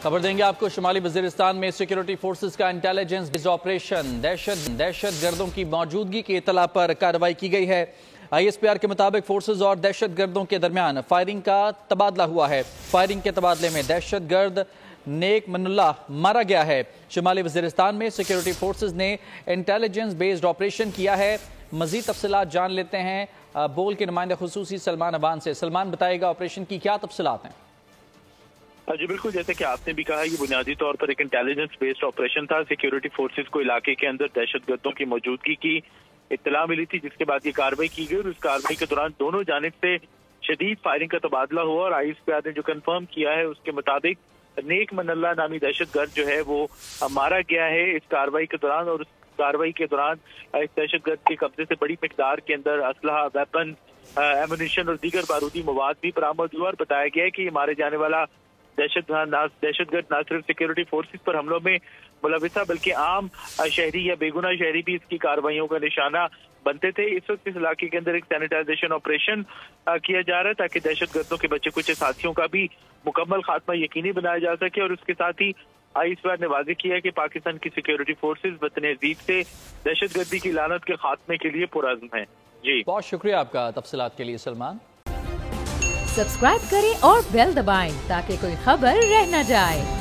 खबर देंगे आपको। शुमाली वजीरिस्तान में सिक्योरिटी फोर्सेस का इंटेलिजेंस बेस्ड ऑपरेशन, दहशत गर्दों की मौजूदगी की इतला पर कार्रवाई की गई है। ISPR के मुताबिक फोर्सेस और दहशत गर्दों के दरमियान फायरिंग का तबादला हुआ है। फायरिंग के तबादले में दहशत गर्द नेक मनुल्लाह मारा गया है। शुमाली वजीरिस्तान में सिक्योरिटी फोर्सेस ने इंटेलिजेंस बेस्ड ऑपरेशन किया है। मजीद तफसीलात जान लेते हैं बोल के नुमाइंदे खुसूसी सलमान अबान से। सलमान, बताएगा ऑपरेशन की क्या तफसीलात हैं? जी बिल्कुल, जैसे कि आपने भी कहा, ये बुनियादी तौर पर एक इंटेलिजेंस बेस्ड ऑपरेशन था। सिक्योरिटी फोर्सेस को इलाके के अंदर दहशतगर्दों की मौजूदगी की इत्तला मिली थी, जिसके बाद ये कार्रवाई की गई और उस कार्रवाई के दौरान दोनों जानिब से शदीद फायरिंग का तबादला हुआ और ISPR ने जो कंफर्म किया है उसके मुताबिक नेक मनल्ला नामी दहशतगर्द जो है वो मारा गया है इस कार्रवाई के दौरान। और उस कार्रवाई के दौरान इस दहशतगर्द के कब्जे से बड़ी मिकदार के अंदर असलहा, वेपन, एमुनिशन और दीगर बारूदी मवाद भी बरामद हुआ और बताया गया है कि ये मारे जाने वाला दहशतगर्द न सिर्फ सिक्योरिटी फोर्सेस पर हमलों में मुलविस था बल्कि आम शहरी या बेगुनाह शहरी भी इसकी कार्रवाइयों का निशाना बनते थे। इस वक्त इस इलाके के अंदर एक सैनिटाइजेशन ऑपरेशन किया जा रहा है ताकि दहशतगर्दों के बचे कुछ साथियों का भी मुकम्मल खात्मा यकीनी बनाया जा सके। और उसके साथ ही ISPR ने वाज़ेह किया है कि पाकिस्तान की सिक्योरिटी फोर्सेस वतन अजीज से दहशतगर्दी की लानत के खात्मे के लिए पुरअज़्म है। जी, बहुत शुक्रिया आपका तफसीलात के लिए सलमान। सब्सक्राइब करें और बेल दबाएं ताकि कोई खबर रह न जाए।